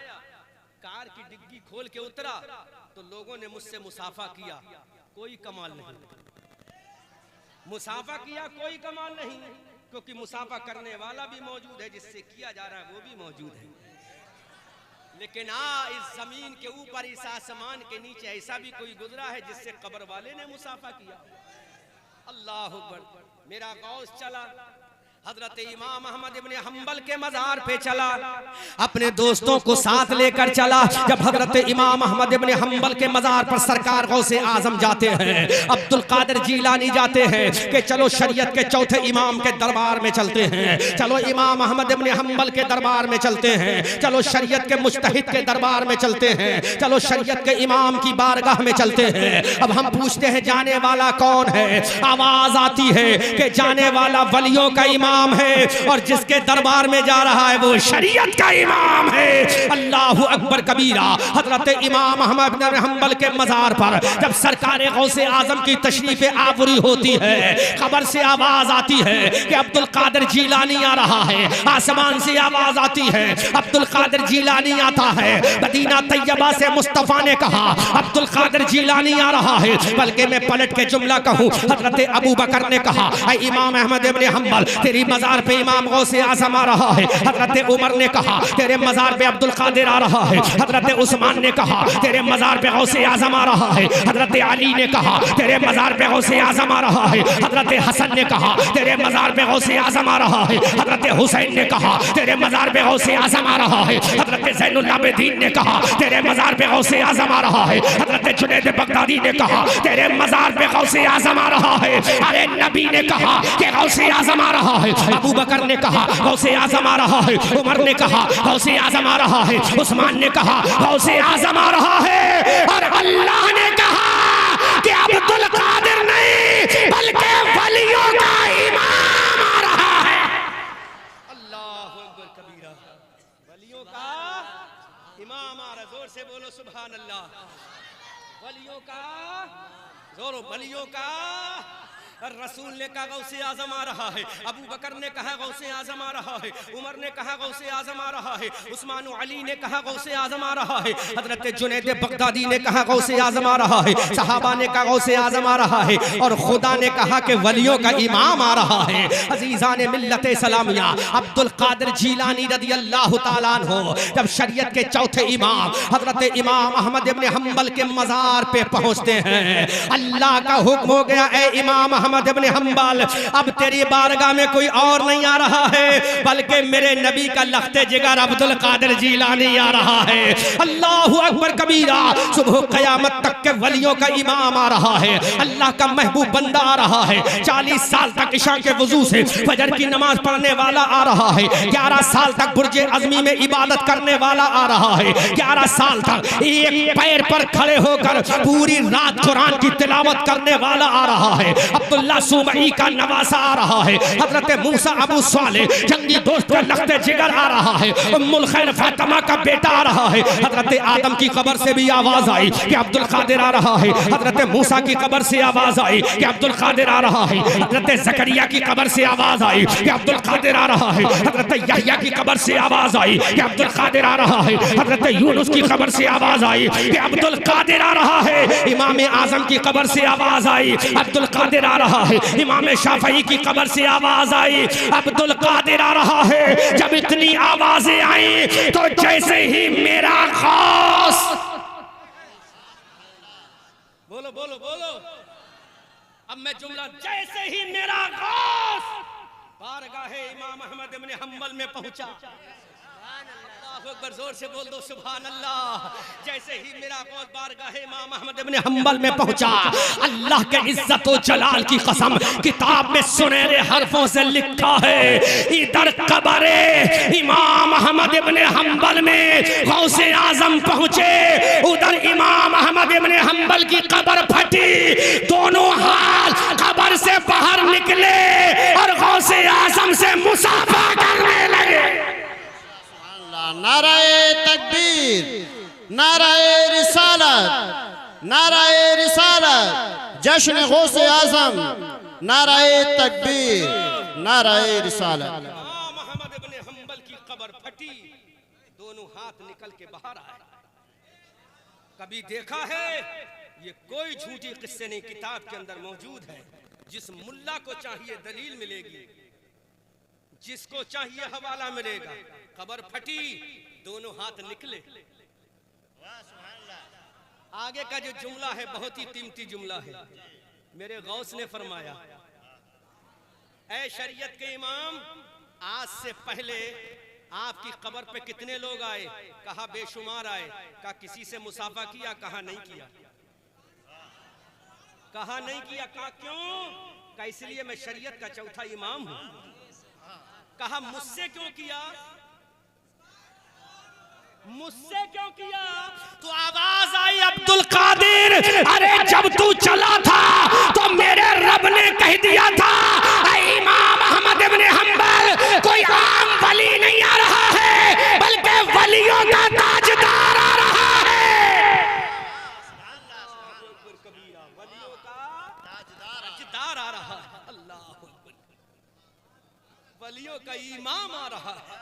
कार की डिग्गी खोल के उतरा तो लोगों ने मुझसे मुसाफा किया, कोई कमाल नहीं। मुसाफा किया कोई कमाल नहीं, क्योंकि मुसाफा करने वाला भी मौजूद है, जिससे किया जा रहा है वो भी मौजूद है। लेकिन इस जमीन के ऊपर, इस आसमान के नीचे ऐसा भी कोई गुजरा है जिससे कब्र वाले ने मुसाफा किया। अल्लाह अकबर। मेरा गौस चला हजरत इमाम अहमद इब्ने हम्बल के मजार पे चला, अपने दोस्तों को साथ लेकर चला। जब हजरत इमाम अहमद इब्ने हम्बल के मजार पर सरकार गौसे आजम जाते हैं, अब्दुल कादिर जीलानी जाते हैं कि चलो शरीयत के चौथे इमाम के दरबार में चलते हैं, चलो इमाम अहमद इब्ने हम्बल के दरबार में चलते हैं, चलो शरीयत के मुज्तहिद के दरबार में चलते हैं, चलो शरीयत के इमाम की बारगाह में चलते हैं। अब हम पूछते हैं जाने वाला कौन है? आवाज आती है कि जाने वाला वलियों का इमाम है, और जिसके दरबार में जा रहा है वो शरीयत का इमाम है। अल्लाह अकबर कबीरा। हजरत इमाम अहमद बिन हम्बल के मजार पर जब सरकार गौसे आजम की तशरीफ आबरी होती है, खबर से आवाज आती है कि अब्दुल कादिर जीलानी आ रहा है। आसमान से आवाज आती है, अब्दुल कादिर जीलानी आता है। मदीना तैयबा से मुस्तफा ने कहा अब्दुल कादिर जीलानी आ रहा है। बल्कि मैं पलट के जुमला कहूं, हजरत अबू बकर ने कहा इमाम अहमद इब्ने हम्बल तेरी मजार पे इमाम गौसे आजम आ रहा है। हजरत उमर ने कहा तेरे मजार पे अब्दुल कादिर आ रहा है। हजरत उस्मान ने कहा तेरे मजार पे गौसे आजम आ रहा है। हजरत अली ने कहा तेरे मजार पे गौसे आजम आ रहा है। हजरत हसन ने कहा तेरे मजार पे गौसे आजम आ रहा है। हजरत हुसैन ने कहा तेरे मजार पे गौसे आजम आ रहा है। हजरत ज़ैनुल आबिदीन ने कहा तेरे मजार पे गौसे आजम आ रहा है। हजरत जुनैद बगदादी ने कहा तेरे मजार पे गौसे आजम आ रहा है। अरे नबी ने कहा कि गौसे आजम आ रहा है। अबू बकर ने कहा गौसे आजम आ रहा है। उमर ने कहा गौसे आजम आ रहा है। उस्मान ने कहा गौसे आजम आ रहा है। और अल्लाह ने कहा कि अब्दुल कादिर नहीं बल्कि वलियों का इमाम आ रहा है। अल्लाह अकबर कबीरा। वलियों का इमाम आ रहा। जोर से बोलो सुभान अल्लाह। वलियों का जोरो, वलियों का। रसूल ने कहा गौसे आजम आ रहा है। अबू बकर ने कहा गौसे आजम आ रहा है। उमर ने कहा गौसे आजम आ रहा है। उस्मान अली ने कहा गौसे आजम आ रहा है। हजरत जुनैद बगदादी ने कहा गौसे आजम आ रहा है। सहाबा ने कहा गौसे आजम आ रहा है। और खुदा ने कहा कि वलियों का इमाम आ रहा है। अजीजान मिल्लत इस्लामिया, अब्दुल कादिर जीलानी रदियल्लाहु ताला अन्हु जब शरीयत के चौथे इमाम हजरत इमाम अहमद इब्ने हम्बल के मजार पे पहुंचते हैं, अल्लाह का हुक्म हो गया ए इमाम अहमद इब्ने हम्बल अब तेरी बारगाह में कोई और नहीं आ रहा है बल्कि मेरे नबी का लख्ते जिगर अब्दुल कादिर जीलानी आ रहा है। अल्लाहु अकबर कबीरा। सुबह क़यामत तक के वलियों का इमाम आ रहा है। अल्लाह का महबूब बंदा आ रहा है। 40 साल तक इशा के वजू से फजर की नमाज पढ़ने वाला आ रहा है। 11 साल तक बुर्जे अज़मी में इबादत करने वाला आ रहा है। 11 साल तक एक पैर पर खड़े होकर पूरी रात कुरान की तिलावत करने वाला आ रहा है। अब्दुल्ला सुबई का नवासा आ रहा है। हजरत मूसा अबू साले जंगी दोस्त का लख्ते जिगर आ रहा है। उम्मुल खैर फातिमा का बेटा आ रहा है। हजरत आदम की कब्र से भी आवाज आई कि अब्दुल कादिर आ रहा है। हजरत मूसा की कब्र से आवाज आई कि अब्दुल कादिर आ रहा है। हजरत जकरिया की कब्र से आवाज आई कि अब्दुल कादिर आ रहा है। हजरत यहया की कब्र से आवाज आई कि अब्दुल कादिर आ रहा है। हजरत यूनुस की कब्र से आवाज आई कि अब्दुल कादिर आ रहा है। इमाम आजम की कब्र से आवाज आई अब्दुल कादिर आ रहा है। इमाम शाफई की कब्र से आवाज आई अब्दुल कादिर आ रहा है। जब इतनी आवाजें आई तो जैसे ही मेरा गौस, बोलो बोलो बोलो, अब मैं जुमला, जैसे ही मेरा गौस बारगाह इमाम अहमद इब्ने हम्बल में पहुंचा, जोर से बोल दो सुभान अल्लाह। जैसे ही मेरा गौस बारगाह इमाम अहमद इब्ने हम्बल में पहुंचा, अल्लाह के इज्जत और जलाल की कसम, किताब में सुनहरे हरफों से लिखा है इधर कब्र इमाम अहमद इब्ने हम्बल में गौसे आजम पहुंचे, उधर इमाम अहमद इब्ने हम्बल की कब्र फटी, दोनों हाथ कब्र से बाहर निकले और गौसे आजम से मुसाफा करने लगे। नाराए तकबीर, नाराए रिसालत, नाराए रिसालत, जश्न गौसे आजम, नाराए तकबीर, नाराए रिसालत। इमाम अहमद इब्ने हम्बल की कब्र फटी, दोनों हाथ निकल के बाहर आए। कभी देखा है? ये कोई झूठी किस्से नहीं, किताब के अंदर मौजूद है। जिस मुल्ला को चाहिए दलील मिलेगी, जिसको चाहिए हवाला मिलेगा। खबर फटी, दोनों हाथ निकले। आगे का जो जुमला है बहुत ही कीमती जुमला है। मेरे गौस ने फरमाया, ऐ शरीयत के इमाम, आज से पहले आपकी कब्र पे कितने लोग आए? कहा बेशुमार आए। कहा किसी से मुसाफा किया? कहा नहीं किया। कहा नहीं किया। कहा क्यों? कहा इसलिए मैं शरीयत का चौथा इमाम हूं। कहा मुझसे क्यों किया? मुझसे क्यों किया? तो आवाज आई अब्दुल कादिर, अरे जब तू चला था तो मेरे रब ने कह दिया था, इमाम अहमद इब्न हंबल कोई आम वली नहीं आ रहा है, बल्कि वलियों का ताजदार आ रहा है। वलियों का ताजदार आ रहा है। अल्लाह, वलियों का इमाम आ रहा है,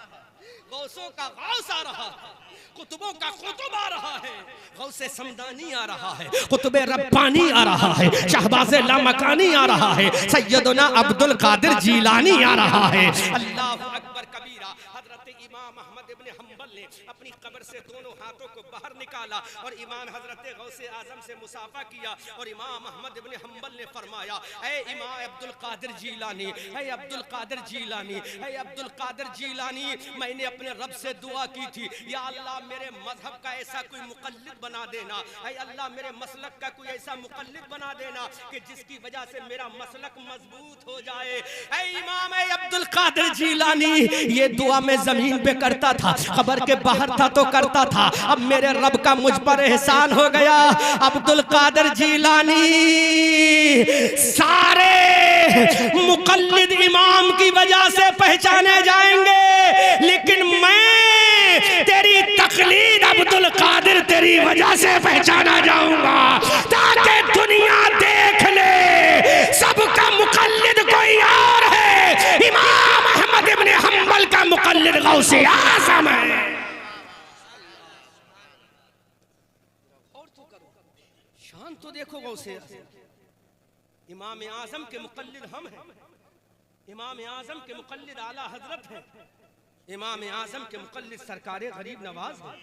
गौसों का गौस आ रहा है, कुतुबों का कुतुब आ रहा है, गौसे समदानी आ रहा है, कुतुबे रब्बानी आ रहा है, शहबाज़े लामकानी आ रहा है, सैयदना अब्दुल कादिर जीलानी आ रहा है। अल्लाहु अकबर कबीरा। हजरत इमाम अहमद इब्न हंबल ने अपनी कब्र से दोनों हाथों को बाहर निकाला और इमाम हजरत गौसे आजम से मुसाफा किया और इमाम अहमद इब्न हंबल ने फरमाया, ऐ इमाम अब्दुल कादिर जीलानी, ऐ अब्दुल कादिर जीलानी, ऐ अब्दुल कादिर जीलानी, मैंने अपने रब से दुआ की थी, या अल्लाह मेरे मजहब का ऐसा कोई मुकल्लिद बना देना, ऐ अल्लाह मेरे मसलक का कोई ऐसा मुकल्लिद बना देना कि जिसकी वजह से मेरा मसलक मजबूत हो जाए। ऐ इमाम ऐ अब्दुल कादिर जीलानी, ये दुआ मैं जमीन पे करता था, खबर के बाहर था तो करता था, अब मेरे रब का मुझ पर एहसान हो गया। अब्दुल कादिर जीलानी सारे मुकल्लिद इमाम की वजह से पहचाने जाएंगे, लेकिन मैं तेरी तकलीद अब्दुल कादिर तेरी वजह से पहचाना जाऊंगा, ताकि दुनिया देख ले सबका मुकल्लिद कोई और है। इमाम अहमद इब्न हंबल का मुकल्लिद गौसे आज़म है। और तो करो, शान तो देखो गौसे। इमाम आज़म के मुकल्लिद हम हैं, इमाम आज़म के मुकल्लिद आला हजरत हैं, इमाम आज़म के मुकल्लिद सरकारे गरीब नवाज हैं,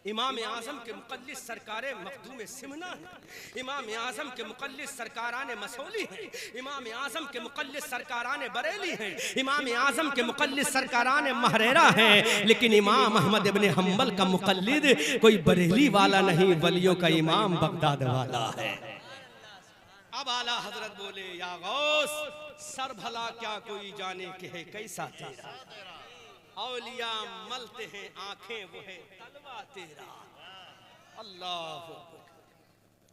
इमाम आज़म के मुकल्लिद सरकारे मखदूम सिमना हैं, इमाम आज़म के मुकल्लिद सरकाराने मसौली हैं, इमाम आज़म के मुकल्लिद सरकाराने बरेली हैं, इमाम आज़म के मुकल्लिद सरकाराने महरेरा हैं। लेकिन इमाम अहमद इब्न हंबल का मुकल्लिद कोई बरेली वाला नहीं, वलियों का इमाम बगदाद वाला है। अब आला हजरत बोले, या गौस सर भला क्या कोई जाने के है कैसा तेरा, औलिया मलते हैं आंखें वो है तलवा तेरा। अल्लाह।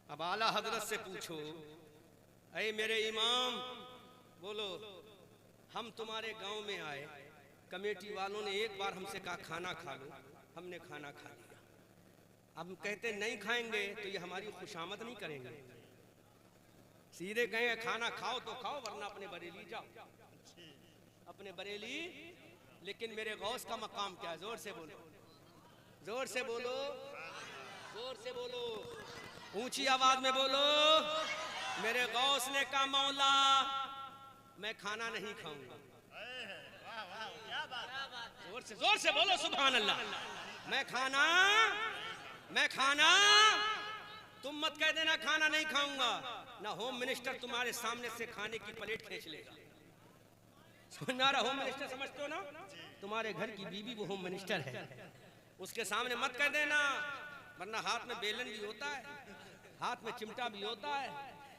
अब आला हजरत से पूछो, ऐ मेरे इमाम, बोलो हम तुम्हारे गांव में आए, कमेटी वालों ने एक बार हमसे कहा खाना खा लो, हमने खाना खा लिया। अब कहते नहीं खाएंगे तो ये हमारी खुशामद नहीं करेंगे, सीधे कहेंगे खाना खाओ तो खाओ वरना अपने बरेली जाओ, अपने बरेली। लेकिन मेरे गौस का मकाम क्या है? जोर से बोलो, जोर से बोलो, जोर से बोलो, ऊंची आवाज में बोलो। मेरे गौस ने कहा मौला मैं खाना नहीं खाऊंगा। जोर से बोलो सुभान अल्लाह। मैं खाना तुम मत कह देना खाना नहीं खाऊंगा, ना होम मिनिस्टर तुम्हारे सामने से खाने की प्लेट खींच लेगा। समझना रहा? होम मिनिस्टर समझते हो ना? तुम्हारे घर की बीवी वो होम मिनिस्टर है, उसके सामने मत कह देना, वरना हाथ में बेलन भी होता है, हाथ में चिमटा भी होता है।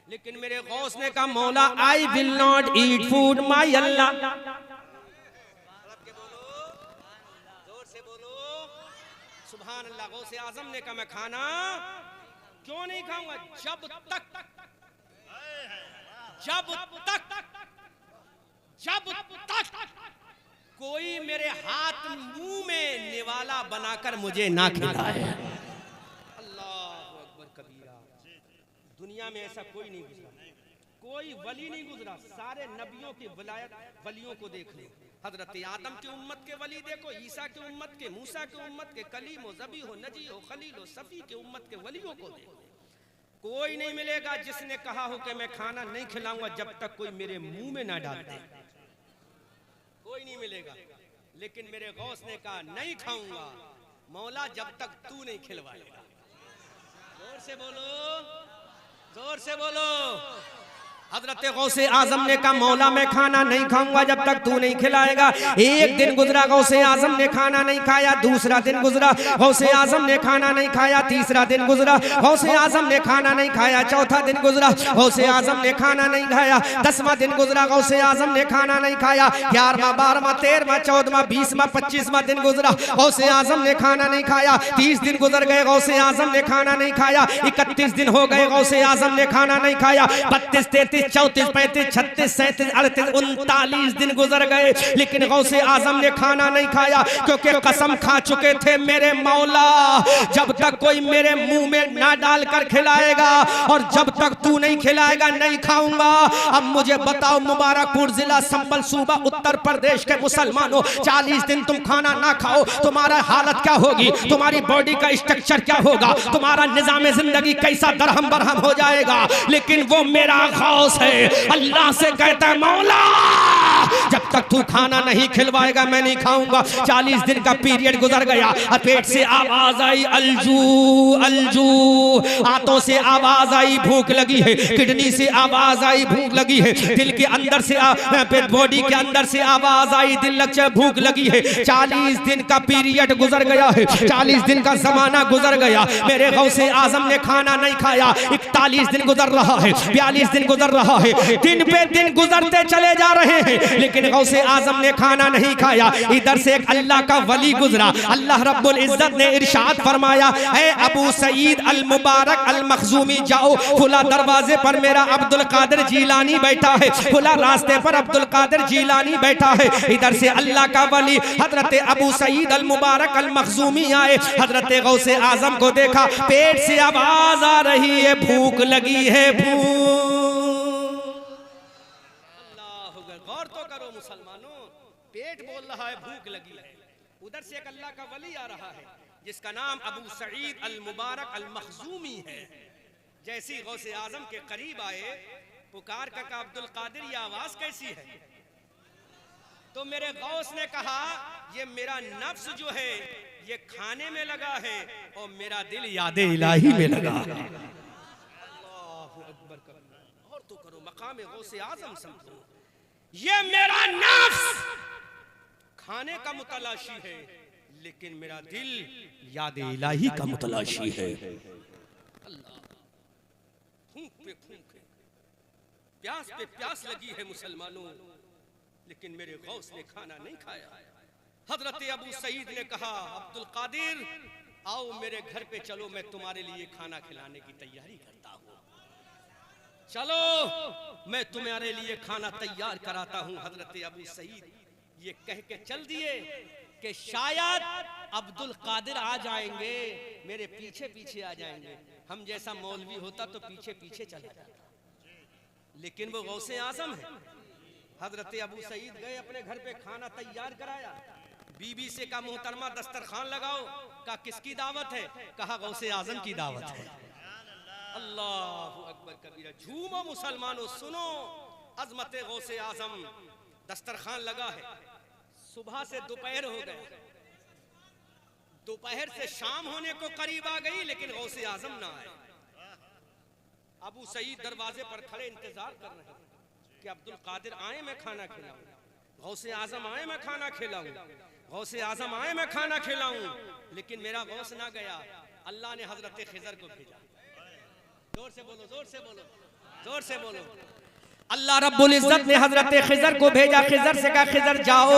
लेकिन मेरे गौस ने कहा मौला I will not eat food my Allah. जोर से बोलो सुभान अल्लाह। गौसे आजम ने कहा मैं खाना क्यों नहीं खाऊंगा? जब तक कोई मेरे हाथ मुंह में निवाला बनाकर मुझे ना खिलाए। अल्लाह अकबर कबीरा। दुनिया में ऐसा कोई नहीं गुजरा, कोई वली नहीं गुजरा। सारे नबियों की विलायत वलियों को देख लो, हजरत आदम की उम्मत के वली देखो, ईसा की उम्मत के, मूसा की उम्मत के, कलीम हो, ज़बी हो, नजी हो, खलील हो, सफ़ी की उम्मत के वलियों को देखो। कोई नहीं मिलेगा जिसने कहा हो कि मैं खाना नहीं खिलाऊंगा जब तक कोई मेरे मुंह में ना डाल दे, कोई नहीं मिलेगा। लेकिन मेरे गौस ने कहा नहीं खाऊंगा मौला जब तक तू नहीं खिलवाएगा। जोर से बोलो, जोर से बोलो। हजरत गौसे आजम ने कहा मौला मैं खाना नहीं खाऊंगा जब तक तू नहीं खिलाएगा। एक दिन गुजरा, गौसे आजम ने खाना नहीं खाया। दूसरा दिन गुजरा, गौसे आजम ने खाना नहीं खाया। तीसरा दिन गुजरा, गौसे आजम ने खाना नहीं खाया। चौथा दिन गुजरा, गौसे आजम ने खाना नहीं खाया। 10वां दिन गुजरा, गौसे आजम ने खाना नहीं खाया। 11वां 12वां 13वां 14वां 20वां 25वां दिन गुजरा, गौसे आजम ने खाना नहीं खाया। 30 दिन गुजर गए, गौसे आजम ने खाना नहीं खाया। 31 दिन हो गए, गौसे आजम ने खाना नहीं खाया। 32 33 34 35 36 37 38 39 दिन गुजर गए, लेकिन गौसे आजम ने खाना नहीं खाया, क्योंकि कसम खा चुके थे मेरे मौला जब तक कोई मेरे मुंह में ना डालकर खिलाएगा और जब तक तू नहीं खिलाएगा नहीं खाऊंगा। अब मुझे बताओ, मुबारकपुर जिला संबल सूबा उत्तर प्रदेश के मुसलमानों, 40 दिन तुम खाना ना खाओ, तुम्हारा हालत क्या होगी, तुम्हारी बॉडी का स्ट्रक्चर क्या होगा, तुम्हारा निजाम जिंदगी कैसा दरहम बरहम हो जाएगा। लेकिन वो मेरा गौस है, अल्लाह से कहता है मौला जब तक तू खाना नहीं खिलवाएगा मैं नहीं खाऊंगा। 40 दिन का पीरियड गुजर गया और पेट से आवाज आई अलजू अलजू, हाथों से आवाज आई भूख लगी है, किडनी से आवाज आई भूख लगी है, दिल के अंदर से बॉडी के अंदर से आवाज आई दिल लग भूख लगी है। 40 दिन का पीरियड गुजर गया है, 40 दिन का जमाना गुजर गया, मेरे गौसे आजम ने खाना नहीं खाया। 41 दिन गुजर रहा है, 42 दिन गुजर रहा है, दिन पे दिन गुजरते चले जा रहे हैं, लेकिन गौसे आजम ने खाना नहीं खाया। इधर से एक अल्लाह का वली गुजरा, अल्लाह रब्बुल इज्जत ने इरशाद फरमाया, ऐ अबू सईद अल मुबारक अल मखजूमी जाओ, फुला दरवाजे पर मेरा अब्दुल कादिर जीलानी बैठा है, फुला रास्ते पर अब्दुल कादिर जीलानी बैठा है। इधर से अल्लाह का वली हजरत अबू सईद अल मुबारक अल मखजूमी आए, हजरत गौसे आजम को देखा, पेट से आवाज आ रही है भूख लगी है भूख। गौर तो करो मुसलमानों, पेट बोल रहा है भूख लगी है। उधर से एक अल्लाह का वली आ रहा है जिसका नाम अबू सईद अल मुबारक अल मखजूमी है। जैसी गौसे आजम के करीब आए, पुकार का अब्दुल कादिर ये आवाज कैसी है? तो मेरे गौस ने कहा ये मेरा नफ्स जो है ये खाने में लगा है और मेरा दिल यादे इलाही में लगा है। अल्लाहु अकबर करो, और तो करो मकाम गौसे आजम समझो, ये मेरा नफ्स खाने का मुतलाशी है, लेकिन मेरा दिल याद इलाही का मुतलाशी है। अल्लाह, भूख पे भूख है, प्यास पे प्यास लगी है मुसलमानों, लेकिन मेरे गौस ने खाना नहीं खाया। हजरत अबू सईद ने कहा, अब्दुल कादिर आओ मेरे घर पे चलो, मैं तुम्हारे लिए खाना खिलाने की तैयारी करता हूँ, चलो मैं तुम्हारे लिए खाना तैयार कराता हूँ। हजरत अबू सईद ये कह के चल दिए कि शायद अब्दुल कादिर आ जाएंगे, मेरे पीछे पीछे आ जाएंगे। हम जैसा मौलवी होता तो पीछे पीछे चला जाता, लेकिन वो गौसे आजम है। हजरत अबू सईद गए अपने घर पे, खाना तैयार कराया, बीबी से कहा मोहतरमा दस्तरखान लगाओ, कहा किसकी दावत है? कहा गौसे आजम की दावत है। अल्लाहु अकबर कबीरा, झूमो मुसलमानों, सुनो अजमत गौसे आजम। दस्तरखान लगा है, सुबह से दोपहर हो गए, दोपहर से शाम होने को करीब आ गई, लेकिन गौसे आजम ना आए। अबू सईद दरवाजे पर खड़े इंतजार कर रहे कि अब्दुल कादिर आए मैं खाना खिलाऊं, गौसे आजम आए मैं खाना खिलाऊं, गौसे आजम आए मैं खाना खिलाऊं, लेकिन मेरा गौस ना गया। अल्लाह ने हजरत खिजर को भेजा। जोर से बोलो, जोर से बोलो, जोर से बोलो। अल्लाह रब्बुल इज्जत ने हजरत खिजर को भेजा। खिजर से कहा खिजर जाओ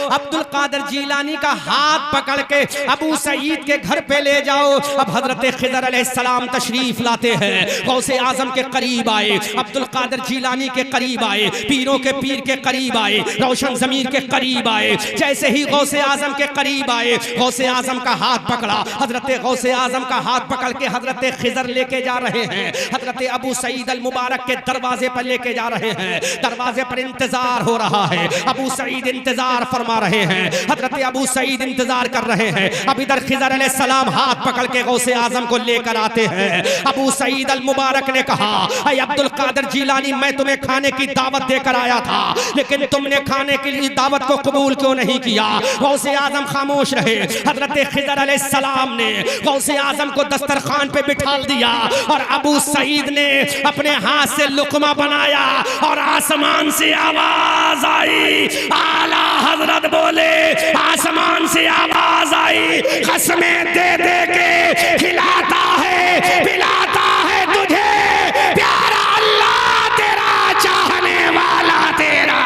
अब्दुल कादिर जीलानी का हाथ पकड़ के अबू सईद के घर पे ले जाओ। अब हजरत खिजर अलैहिस्सलाम तशरीफ लाते हैं, गौसे आजम के करीब आए, अब्दुल कादिर जीलानी के करीब आए, पीरों के पीर के करीब आए, रोशन जमीर के करीब आए। जैसे ही गौसे आजम के करीब आए, गौसे आजम का हाथ पकड़ा, हजरत गौसे आजम का हाथ पकड़ के हजरत खिजर लेके जा रहे हैं, हजरत अबू सईद अल मुबारक के दरवाजे पर लेके जा रहे हैं। दरवाजे पर इंतजार हो रहा है। अबू सईद इंतजार फरमा रहे हैं। हजरत अबू सईद इंतजार कर रहे हैं। अब इधर खिज़र अलैहिस्सलाम हाथ पकड़ के गौसे आजम को लेकर आते हैं। अबू सईद अल मुबारक ने कहा, ऐ अब्दुल कादिर जिलानी, मैं तुम्हें खाने की दावत देकर आया था, लेकिन तुमने खाने की दावत को कबूल क्यों नहीं किया? गौसे आजम खामोश रहे। हजरत खिज़र अलैहिस्सलाम ने गौसे आजम को दस्तरखान पे बिठा दिया और अबू सईद ने अपने हाथ से लुकमा बनाया और आसमान से आवाज आई। आला हजरत बोले, आसमान से आवाज आई, कसमें दे दे के खिलाता है पिलाता है तुझे प्यारा अल्लाह तेरा, चाहने वाला तेरा।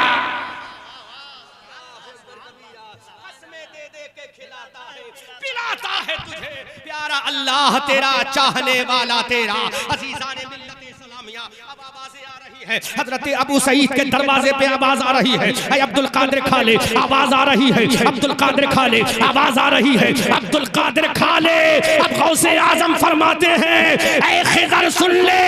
कसमें दे दे के खिलाता है पिलाता है तुझे प्यारा अल्लाह तेरा, चाहने वाला तेरा। अजीज़ाने मिल्लत इस्लामिया, अब आवाज़ें आ रही है। हजरत अबू सईद के दरवाजे पे आवाज आ रही है, ऐ अब्दुल कादिर खा ले, आवाज आ रही है। अब्दुल कादिर खा ले, आवाज आ रही है। अब्दुल कादिर खा ले। अब गौसे आजम फरमाते हैं, ऐ खिज़र सुन ले,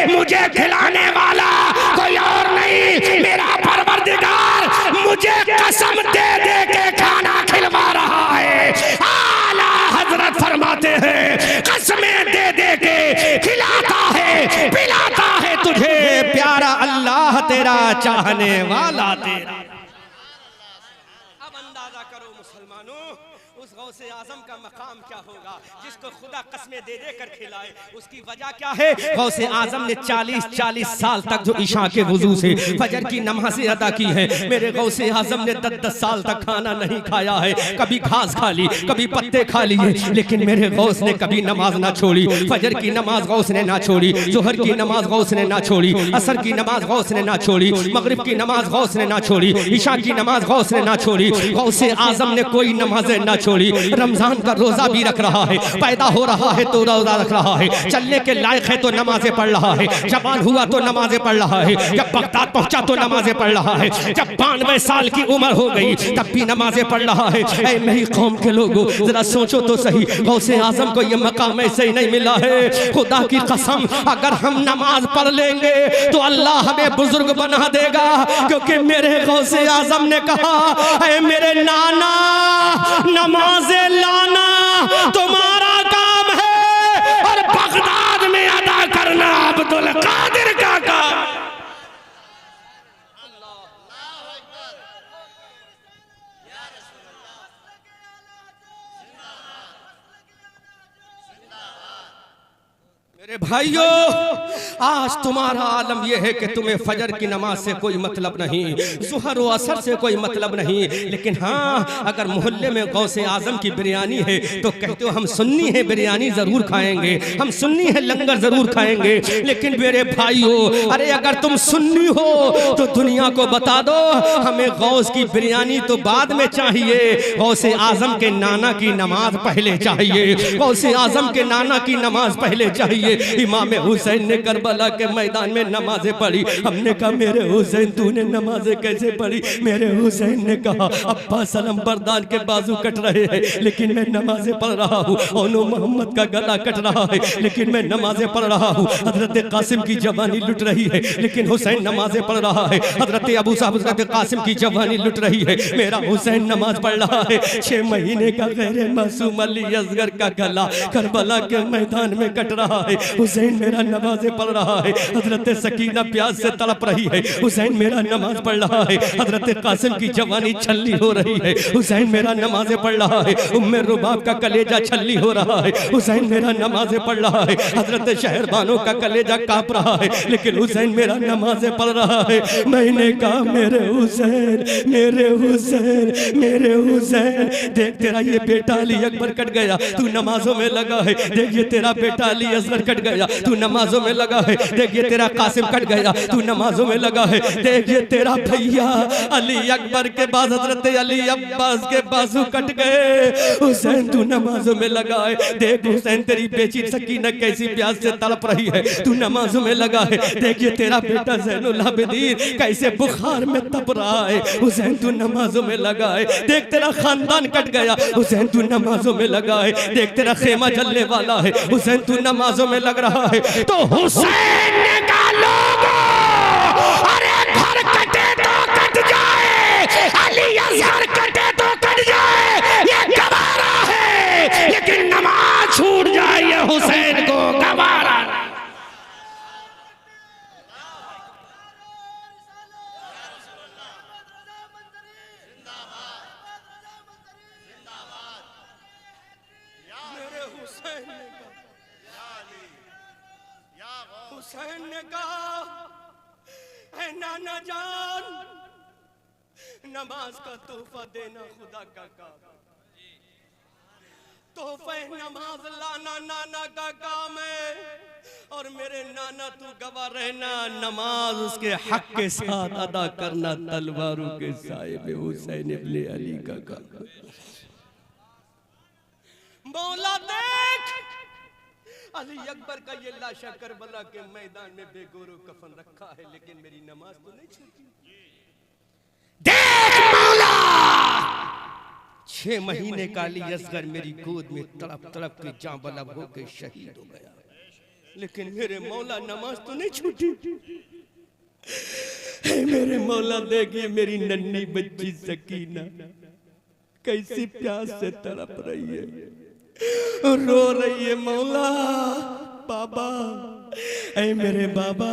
मुझे खिलाने वाला कोई और नहीं, मेरा परवरदिगार मुझे कसम दे दे के खाना खिलवा रहा है। आला हजरत फरमाते हैं, कसमें दे दे के खिलाता है पिलाता है तुझे प्यारा अल्लाह तेरा, चाहने वाला तेरा। अब अंदाजा करो मुसलमानों, उस गौसे आजम का मकाम क्या होगा जिसको खुदा कसमें दे दे कर खिलाए। उसकी वजह क्या है? गौसे आजम ने 40-40 साल तक जो इशा के वजू से फजर की नमाज़ें अदा की है, मेरे गौसे आजम ने 10-10 साल तक खाना नहीं खाया है। कभी घास खा ली, कभी पत्ते खा लिए, लेकिन मेरे गौस ने कभी नमाज ना छोड़ी। फजर की नमाज गौस ने ना छोड़ी, जोहर की नमाज गौस ने ना छोड़ी, असर की नमाज गौस ने ना छोड़ी, मगरिब की नमाज गौस ने ना छोड़ी, इशा की नमाज गौस ने ना छोड़ी। गौसे आजम ने कोई नमाजें ना छोड़ी। रमजान का रोजा भी रख रहा है, पैदा हो रहा है तो रोजा रख रहा है, चलने के लायक है तो नमाजें पढ़ रहा है, जवान हुआ तो नमाजें पढ़ रहा है, जब बगदाद पहुंचा तो नमाजें पढ़ रहा है, जब 92 साल की उम्र हो गई तब भी नमाजें पढ़ रहा है। ऐ मेरी कौम के लोगों, जरा सोचो तो सही, गौसे आजम को ये मकाम ऐसे ही नहीं मिला है। खुदा की कसम, अगर हम नमाज पढ़ लेंगे तो अल्लाह हमें बुजुर्ग बना देगा, क्योंकि मेरे गौसे आजम ने कहा, ऐ मेरे नाना, नमाज़े लाना तुम्हारा काम है और बगदाद में अदा करना अब्दुल कादिर का काम। मेरे भाइयों, आज तुम्हारा आलम यह है कि तुम्हें फजर की नमाज से कोई मतलब नहीं, ज़ुहर व असर से कोई मतलब नहीं, लेकिन हाँ, अगर मोहल्ले में गौसे आजम की बिरयानी है तो कहते हो हम सुन्नी है, बिरयानी जरूर खाएंगे, हम सुन्नी है, लंगर जरूर खाएंगे। लेकिन मेरे भाइयों, अरे अगर तुम सुन्नी हो तो दुनिया को बता दो, हमें गौस की बिरयानी तो बाद में चाहिए, गौसे आजम के नाना की नमाज पहले चाहिए, गौसे आजम के नाना की नमाज पहले चाहिए। इमाम हुसैन ने करबला के मैदान में नमाजें पढ़ी, हमने कहा मेरे हुसैन तूने नमाजें कैसे पढ़ी? मेरे हुसैन ने कहा अब्बा सलम बरदान के बाजू कट रहे हैं लेकिन मैं नमाजें पढ़ रहा हूँ, ओनो मोहम्मद का गला कट रहा है लेकिन मैं नमाजें पढ़ रहा हूँ, हजरत कासिम की जवानी लुट रही है लेकिन हुसैन नमाजें पढ़ रहा है, हजरत अबू साहब हजरत कासिम की जवानी लुट रही है, मेरा हुसैन नमाज पढ़ रहा है। 6 महीने का गैर मासूम अली असगर का गला करबला के मैदान में कट रहा है, हुसैन मेरा नमाज़ें पढ़ रहा है, हजरत सकीना प्यास से तड़प रही है, हुसैन मेरा नमाज पढ़ रहा है, हजरत कासिम की जवानी छल्ली हो रही है, हुसैन मेरा नमाज़ें पढ़ रहा है, उम्मे रुबाब का कलेजा छल्ली हो रहा है, हुसैन मेरा नमाज़ें पढ़ रहा है, हजरत शहरबानों का कलेजा कांप रहा है, लेकिन हुसैन मेरा नमाज़ें पढ़ रहा है। मैंने कहा मेरे हुसैन, मेरे हुसैन, मेरे हुसैन, देख तेरा ये बेटा अली अकबर कट गया, तू नमाजों में लगा है, देख ये तेरा बेटा अली असगर कट गया, तू नमाजों में लगा है, देख ये तेरा कासिम कट गया, तू नमाजों में लगा है, देख ये तेरा भैया अली अकबर के बाद हजरत अली अब्बास के बाजू कट गए, हुसैन तू नमाजों में लगा है, देख हुसैन तेरी बेची सकीना कैसी प्यास से तड़प रही है, तू नमाजों में लगा है, देख ये तेरा बेटा ज़ैनुल आबिदीन कैसे बुखार में तप रहा है, हुसैन तू नमाजों में लगा है, देख तेरा खानदान कट गया, हुसैन तू नमाजों में लगा है, देख तेरा खेमा जलने वाला है, हुसैन तू नमाजों में लग रहा है। तो हुसैन ने कहा लोगों, अरे ने कहा, ऐ नाना जान, नमाज का तोहफा देना खुदा का काम, तोहफे नमाज लाना नाना का काम है, और मेरे नाना तू गवाह रहना, नमाज उसके हक के साथ अदा करना तलवारों के साए में हुसैन इब्ने अली का काम। मौला देख, अली अकबर का ये लाशा करबला के मैदान में बेगोरो कफन रखा है, लेकिन मेरी नमाज तो नहीं छूटी। देख मौला, 6 महीने का अली असगर मेरी गोद में तड़प तड़प के जान बलब होकर शहीद हो गया, लेकिन मेरे मौला नमाज तो नहीं छूटी। मेरे मौला देखिए मेरी नन्ही बच्ची सकीना कैसी प्यास से तड़प रही है, रो रही है। मौला बाबा, ऐ मेरे बाबा,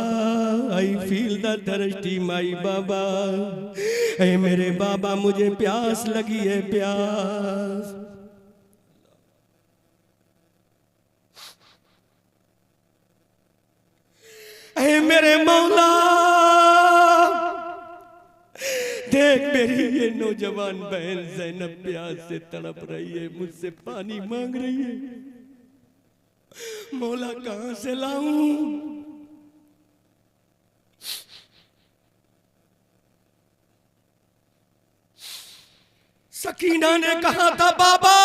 आई फील द थर्स्टी माई बाबा, ऐ मेरे बाबा मुझे प्यास लगी है, प्यास। ऐ मेरे मौला देख मेरी ये नौजवान बहन ज़ैनब प्यास से तड़प रही है, मुझसे पानी मांग रही है, मौला कहां से लाऊं? सकीना ने कहा था बाबा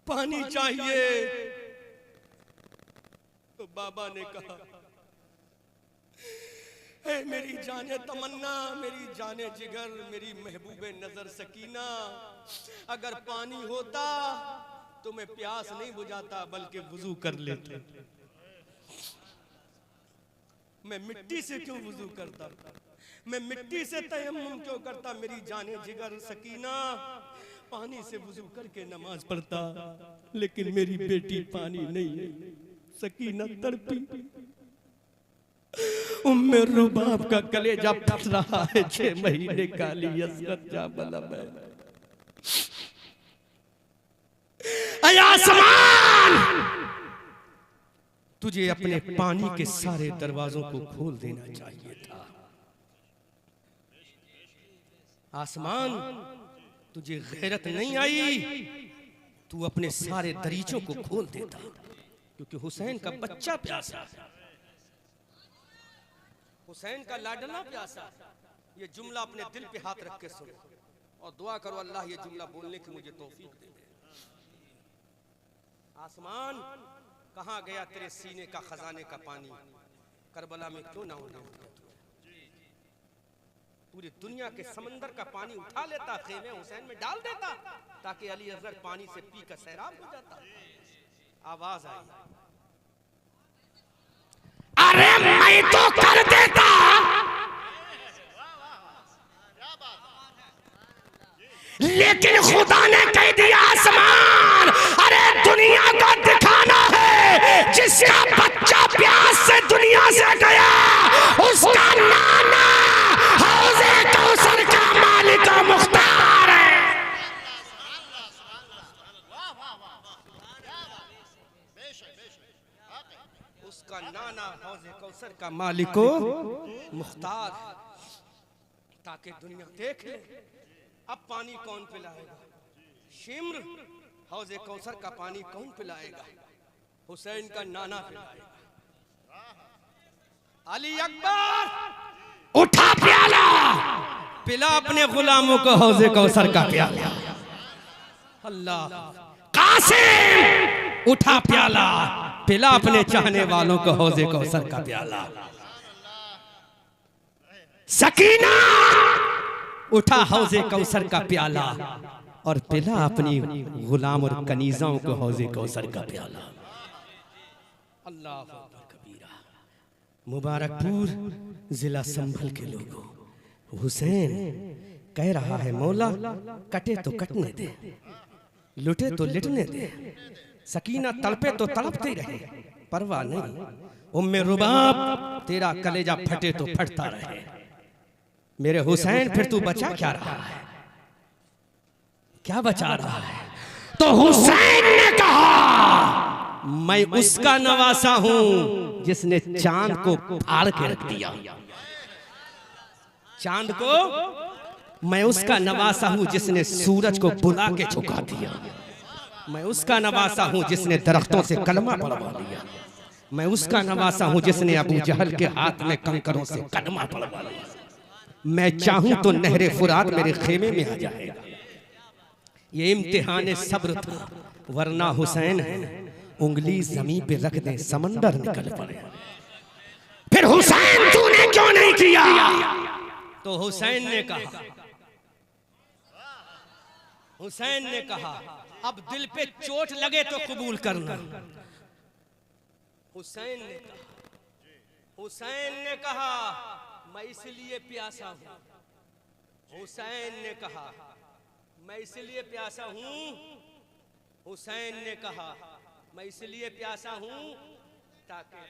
पानी चाहिए, तो बाबा ने कहा, ऐ मेरी जाने तमन्ना, मेरी जाने जिगर, मेरी महबूबे नजर सकीना, अगर पानी होता तो मैं प्यास नहीं बुझाता बल्कि वुजू कर लेता। मैं मिट्टी से क्यों वुजू करता, मैं मिट्टी से तयम्मुम क्यों करता? मेरी जाने जिगर सकीना पानी से वुजू करके नमाज पढ़ता, लेकिन मेरी बेटी पानी नहीं है। सकीना तड़पी, उम्मे रुबाब का कलेजा फट रहा है, 6 महीने काली असगत जा बलब है। ऐ आसमान, तुझे अपने पानी के सारे दरवाजों को खोल देना चाहिए था। आसमान, तुझे गैरत नहीं आई, तू अपने सारे दरीचों को खोल देता, क्योंकि हुसैन का बच्चा प्यासा, हुसैन का लाडला प्यासा। ये जुमला अपने दिल पे हाथ रख के सुनो और दुआ करो अल्लाह ये जुमला बोलने की मुझे तौफीक दे दे। आसमान, कहां गया तेरे सीने का खजाने का पानी? करबला में क्यों ना होने? पूरी दुनिया के समंदर का पानी उठा लेता, खेमे हुसैन में डाल देता, ताकि अली असगर पानी से पी कर सैराब हो जाता। आवाज आई, अरे मैं तो कर देता, लेकिन खुदा ने कह दिया आसमान, अरे दुनिया को दिखाना है, जिसका बच्चा प्यास से दुनिया से गया उसका नाना हौज़े कौसर का मालिक और मुख्तार है। उसका नाना हौज़े कौसर का मालिक और मुख्तार, ताकि दुनिया देख ले अब पानी कौन पिलाएगा। शिम्र, हौज़े कौसर का पानी कौन पिलाएगा? हुसैन का नाना पिलाएगा। अली अकबर उठा प्याला, पिला अपने गुलामों को हौज़े कौसर का प्याला। अल्लाह, कासिम उठा प्याला, पिला अपने चाहने वालों को हौज़े कौसर का प्याला। सकीना उठा हौज़े कौसर का प्याला और पिला अपनी गुलाम और कनीज़ों को हौज़े कौसर का प्याला। अल्लाह कबीरा। मुबारकपुर जिला संभल के लोगों, हुसैन कह रहा है मौला कटे तो कटने दे, लुटे तो लिटने दे, सकीना तड़पे तो तड़पते रहे, परवाह नहीं। उम्मे रुबाब तेरा कलेजा फटे तो फटता रहे। मेरे हुसैन फिर तू बचा क्या रहा है? क्या बचा रहा है? तो हुसैन ने कहा मैं उसका नवासा हूं जिसने चांद को फाड़ के रख दिया। चांद को मैं उसका नवासा हूं जिसने सूरज को बुला के झुका दिया। मैं उसका नवासा हूं जिसने दरख्तों से कलमा पढ़वा लिया। मैं उसका नवासा हूं जिसने अबू जहल के हाथ में कंकरों से कलमा पढ़वा लिया। मैं चाहूं तो नहरे फुरात मेरे खेमे में आ जाएगा। ये इम्तिहान सब्र था, वरना हुसैन उंगली जमीन पे रख दे समंदर निकल पड़े। फिर हुसैन तूने क्यों नहीं किया? तो हुसैन ने कहा, हुसैन ने कहा अब दिल पे चोट लगे तो कबूल करना। हुसैन ने कहा, हुसैन ने कहा मैं इसलिए प्यासा हूं। हुसैन ने कहा मैं इसलिए प्यासा हूं। हुसैन ने कहा मैं इसलिए प्यासा हूं ताकि